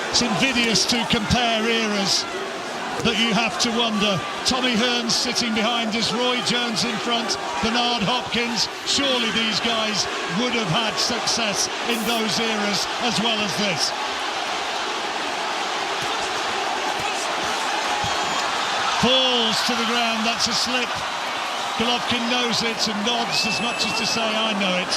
It's invidious to compare eras, but you have to wonder. Tommy Hearns sitting behind us, Roy Jones in front, Bernard Hopkins. Surely these guys would have had success in those eras as well as this. Falls to the ground, that's a slip. Golovkin knows it and nods as much as to say, I know it.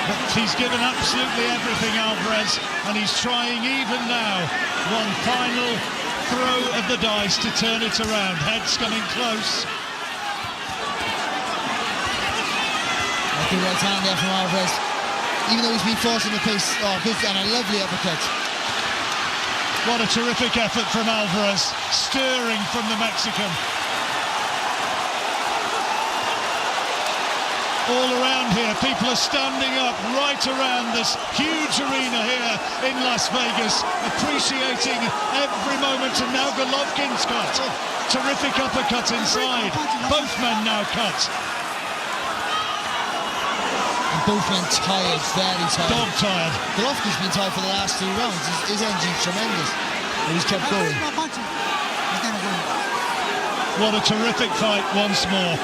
But he's given absolutely everything, Alvarez, and he's trying even now. One final throw of the dice to turn it around. Head's coming close. Good right hand there from Alvarez. Even though he's been forcing the pace. Oh, good, and a lovely uppercut. What a terrific effort from Alvarez, stirring from the Mexican. All around here, people are standing up right around this huge arena here in Las Vegas, appreciating every moment. And now Golovkin's cut. Terrific uppercut inside. Both men now cut. And both men tired, very tired. Dog tired. Golovkin's been tired for the last 2 rounds. His energy's tremendous. But he's kept going. What a terrific fight once more.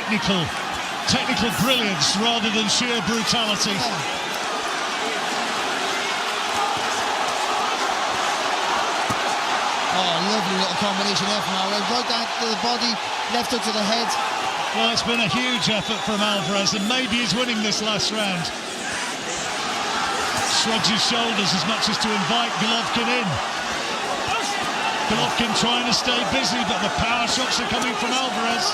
Technical brilliance rather than sheer brutality. Oh, lovely little combination there from Alvarez. Right down to the body, left hook to the head. Well, it's been a huge effort from Alvarez, and maybe he's winning this last round. Shrugs his shoulders as much as to invite Golovkin in. Golovkin trying to stay busy, but the power shots are coming from Alvarez.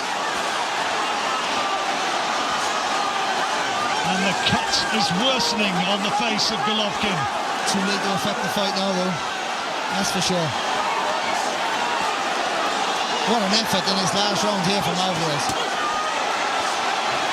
And the cut is worsening on the face of Golovkin. Too late to affect the fight now, though. That's for sure. What an effort in this last round here from Alvarez.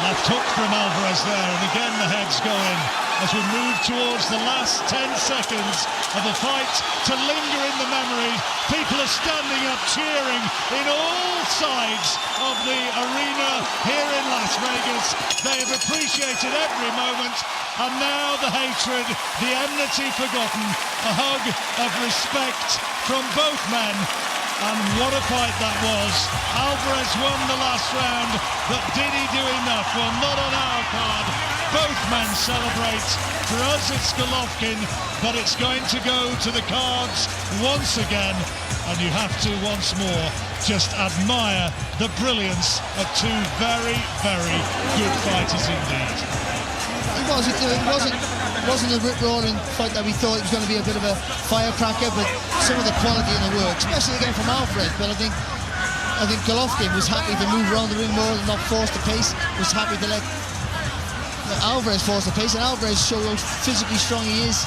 Left hook from Alvarez there, and again the heads go in as we move towards the last 10 seconds of the fight to linger in the memory. People are standing up, cheering in all sides of the arena here in Las Vegas. They have appreciated every moment, and now the hatred, the enmity forgotten, a hug of respect from both men. And what a fight that was. Alvarez won the last round, but did he do enough? Well, not on our card. Both men celebrate. For us, it's Golovkin, but it's going to go to the cards once again. And you have to, once more, just admire the brilliance of two very, very good fighters indeed. It wasn't a rip-roaring fight that we thought it was going to be a bit of a firecracker, but some of the quality in the work, especially again from Alvarez. But I think Golovkin was happy to move around the ring more and not force the pace. Was happy to let Alvarez force the pace, and Alvarez showed how physically strong he is.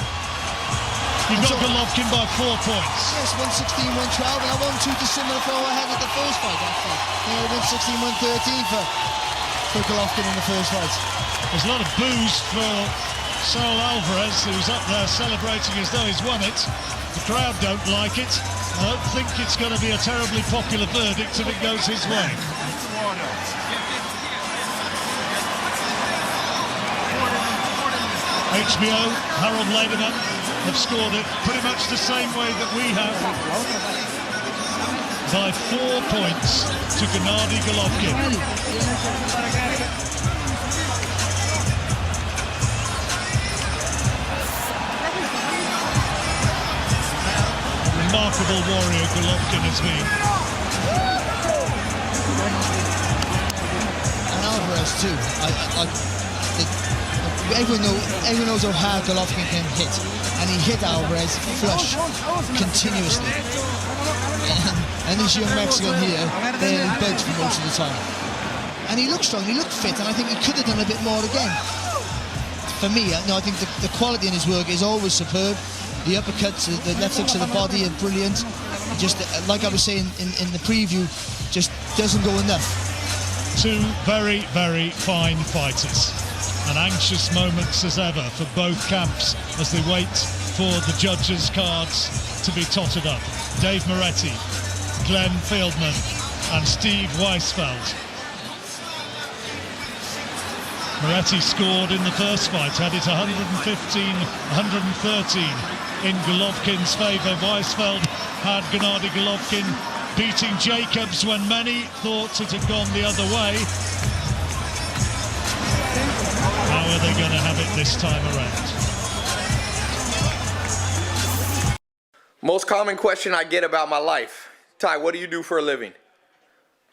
He got Golovkin by 4 points. Yes, 116, 112, and I won 2 dissimilar throw ahead of the first fight, actually. 116, 113 for Golovkin in the first fight. There's a lot of boos for Saul Alvarez, who's up there celebrating as though he's won it. The crowd don't like it. I don't think it's going to be a terribly popular verdict if it goes his way. HBO, Harold Lederman have scored it pretty much the same way that we have. By 4 points to Gennady Golovkin. Remarkable warrior Golovkin has been. And Alvarez too. Everyone knows how hard Golovkin can hit, and he hit Alvarez flush continuously. And this young Mexican here, they're bugs for most of the time. And he looked strong, he looked fit, and I think he could have done a bit more again. For me, I think the quality in his work is always superb. The uppercuts, the left hooks to the body are brilliant. Just like I was saying in the preview, just doesn't go enough. Two very, very fine fighters. And anxious moments as ever for both camps as they wait for the judges' cards to be totted up. Dave Moretti, Glenn Fieldman and Steve Weisfeld. Moretti scored in the first fight, had it 115, 113 in Golovkin's favour. Weisfeld had Gennady Golovkin beating Jacobs when many thought it had gone the other way. How are they going to have it this time around? Most common question I get about my life. Ty, what do you do for a living?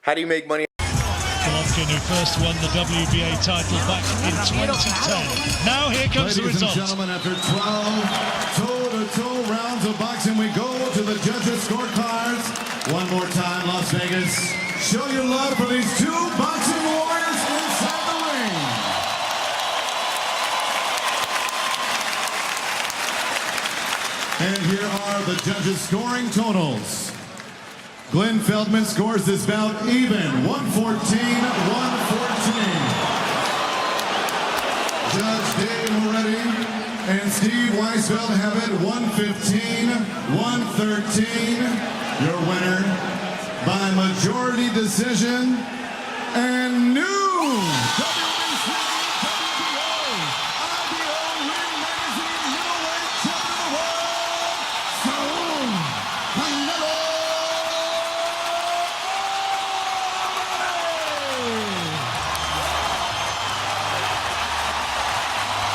How do you make money? Golovkin, who first won the WBA title back in 2010. Now here comes the result. Ladies and gentlemen, after 12 toe-to-toe rounds of boxing, we go to the judges' scorecards. One more time, Las Vegas. Show your love for these two boxing warriors inside the ring. And here are the judges' scoring totals. Glenn Feldman scores this bout even, 114-114. Judge Dave Moretti and Steve Weisfeld have it 115-113. Your winner by majority decision and new WBC WBO IBO Ring Magazine middleweight champion of the world, Canelo.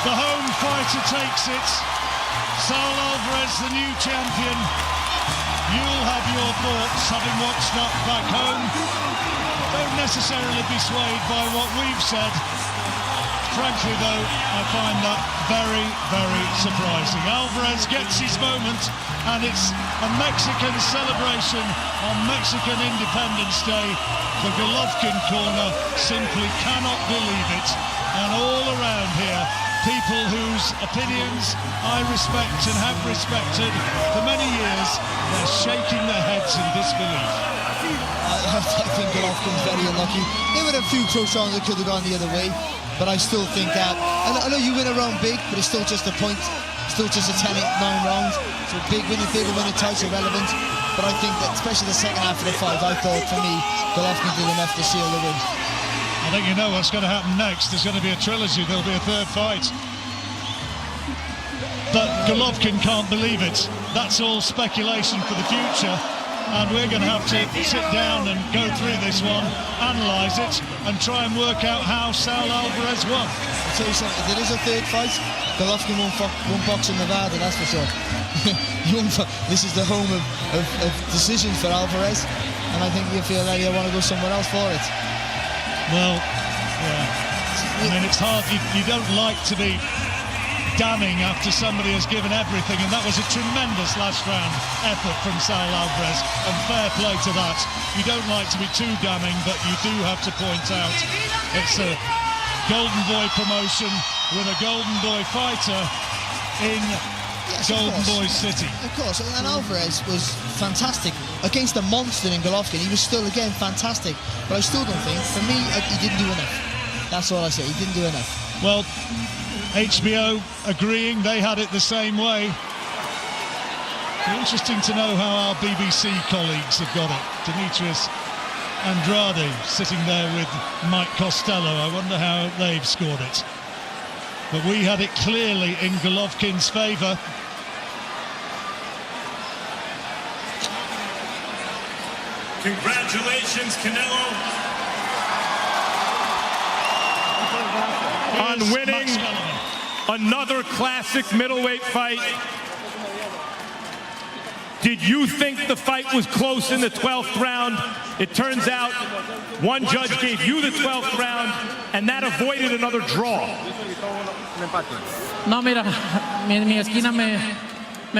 The home fighter takes it. Saul Alvarez, the new champion. You'll have your thoughts, having watched that back home. Don't necessarily be swayed by what we've said. Frankly, though, I find that very, very surprising. Alvarez gets his moment, and it's a Mexican celebration on Mexican Independence Day. The Golovkin corner simply cannot believe it. And all around here, people whose opinions I respect and have respected for many years, they're shaking their heads in disbelief. I think Golovkin's very unlucky. There were a few close rounds that could have gone the other way, but I still think that, I know you win a round big, but it's still just a point, still just a 10-9 round, so big win, if they win a title, irrelevant. But I think that, especially the second half of the fight, I thought, for me, Golovkin did enough to seal the win. I think you know what's going to happen next. There's going to be a trilogy. There'll be a third fight. But Golovkin can't believe it. That's all speculation for the future. And we're going to have to sit down and go through this one, analyse it, and try and work out how Saul Alvarez won. I'll tell you something, if there is a third fight, Golovkin won't box in Nevada, that's for sure. This is the home of decisions for Alvarez, and I think you feel like you want to go somewhere else for it. Well, yeah. I mean, it's hard. You don't like to be damning after somebody has given everything, and that was a tremendous last round effort from Saul Alvarez, and fair play to that. You don't like to be too damning, but you do have to point out it's a Golden Boy promotion with a Golden Boy fighter in Golden Boy City. Of course, and Alvarez was fantastic against a monster in Golovkin. He was still, again, fantastic, but I still don't think, for me, he didn't do enough. That's all I say, he didn't do enough. Well, HBO agreeing, they had it the same way. Be interesting to know how our BBC colleagues have got it. Demetrius Andrade sitting there with Mike Costello. I wonder how they've scored it. But we had it clearly in Golovkin's favour. Congratulations, Canelo, on winning another classic middleweight fight. Did you think the fight was close in the 12th round? It turns out one judge gave you the 12th round, and that avoided another draw. No, mira, mi esquina me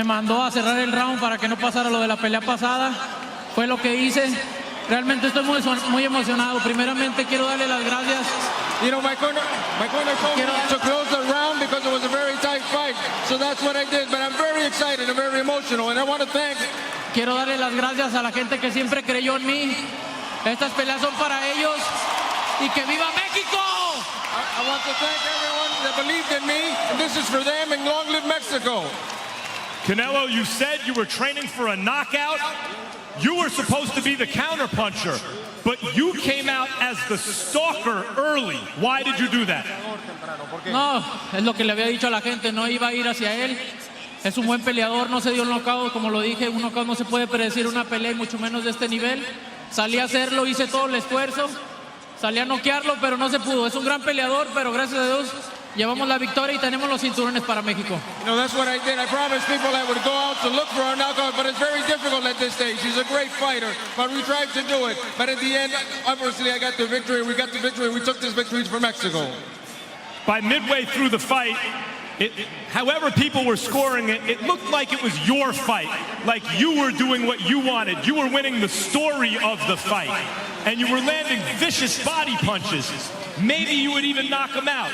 mandó a cerrar el round para que no pasara lo de la pelea pasada. Fue lo que hice. Realmente estoy muy emocionado. Primeramente quiero darle las gracias. You know, my corner told me to close the round because it was a very tight fight. So that's what I did. But I'm very excited and very emotional. And I want to thank. Quiero darle las gracias a la gente que siempre creyó en mí. Estas peleas son para ellos. Y que viva México! I want to thank everyone that believed in me. And this is for them. And long live Mexico. Canelo, you said you were training for a knockout. You were supposed to be the counterpuncher, but you came out as the stalker early. Why did you do that? No, es lo que le había dicho a la gente, no iba a ir hacia él. Es un buen peleador, no se dio un knockout, como lo dije, un knockout no se puede predecir una pelea, y mucho menos de este nivel. Salí a hacerlo, hice todo el esfuerzo, salí a noquearlo, pero no se pudo. Es un gran peleador, pero gracias a Dios llevamos la victoria y tenemos los cinturones para México. You know, that's what I did. I promised people I would go out to look for a knockout, but it's very difficult at this stage. He's a great fighter, but we tried to do it. But at the end, obviously, I got the victory. We got the victory. We took this victory for Mexico. By midway through the fight, however people were scoring it, it looked like it was your fight, like you were doing what you wanted. You were winning the story of the fight, and you were landing vicious body punches. Maybe you would even knock him out.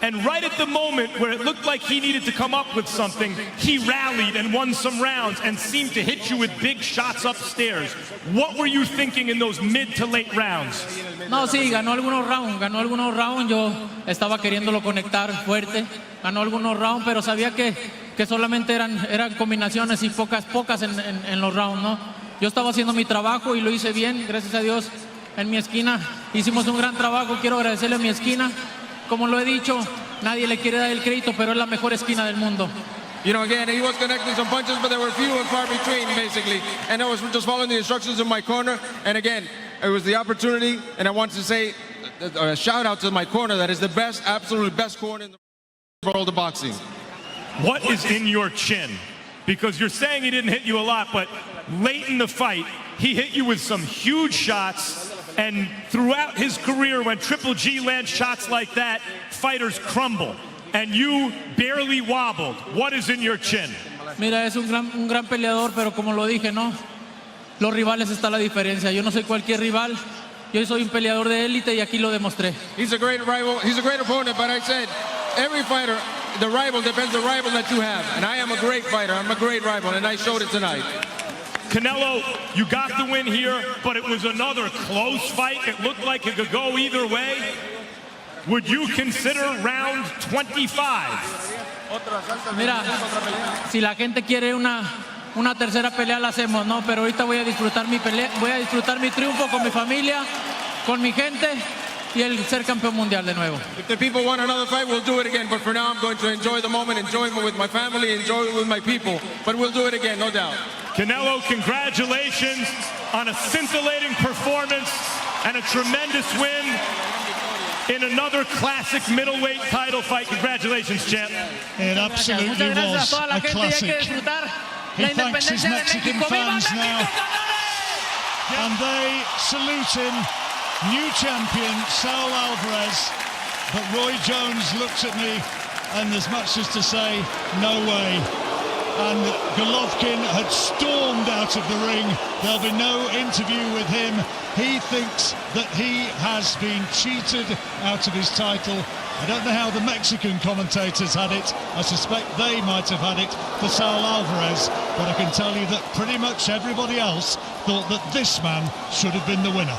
And right at the moment where it looked like he needed to come up with something, he rallied and won some rounds and seemed to hit you with big shots upstairs. What were you thinking in those mid to late rounds? No, sí, ganó algunos rounds, yo estaba queriéndolo conectar fuerte, ganó algunos rounds, pero sabía que solamente eran combinaciones y pocas en los rounds, ¿no? Yo estaba haciendo mi trabajo y lo hice bien, gracias a Dios, en mi esquina hicimos un gran trabajo, quiero agradecerle a mi esquina. Como lo he dicho, nadie le quiere dar el crédito, pero es la mejor esquina del mundo. You know, again, he was connecting some punches, but there were few and far between, basically. And I was just following the instructions in my corner. And again, it was the opportunity, and I want to say a shout out to my corner. That is the best, absolute best corner in the world of boxing. What is in your chin? Because you're saying he didn't hit you a lot, but late in the fight, he hit you with some huge shots. And throughout his career, when Triple G lands shots like that, fighters crumble. And you barely wobbled. What is in your chin? Mira, es un gran peleador, pero como lo dije, ¿no? Los rivales está la diferencia. Yo no soy cualquier rival. Yo soy un peleador de élite y aquí lo demostré. He's a great rival. He's a great opponent, but I said, every fighter, the rival depends on the rival that you have. And I am a great fighter. I'm a great rival, and I showed it tonight. Canelo, you got the win here, but it was another close fight. It looked like it could go either way. Would you consider round 25? Mira, si la gente quiere una tercera pelea la hacemos, no, pero ahorita voy a disfrutar mi pelea, voy a disfrutar mi triunfo con mi familia, con mi gente y el ser campeón mundial de nuevo. If the people want another fight, we'll do it again. But for now, I'm going to enjoy the moment, enjoy it with my family, enjoy it with my people. But we'll do it again, no doubt. Canelo, congratulations on a scintillating performance and a tremendous win in another classic middleweight title fight. Congratulations, champ. It absolutely was a classic. He thanks his Mexican fans now, and they salute him. New champion, Saul Alvarez. But Roy Jones looks at me, and there's much as to say, no way. And Golovkin had stormed out of the ring. There'll be no interview with him. He thinks that he has been cheated out of his title. I don't know how the Mexican commentators had it. I suspect they might have had it for Saul Alvarez. But I can tell you that pretty much everybody else thought that this man should have been the winner.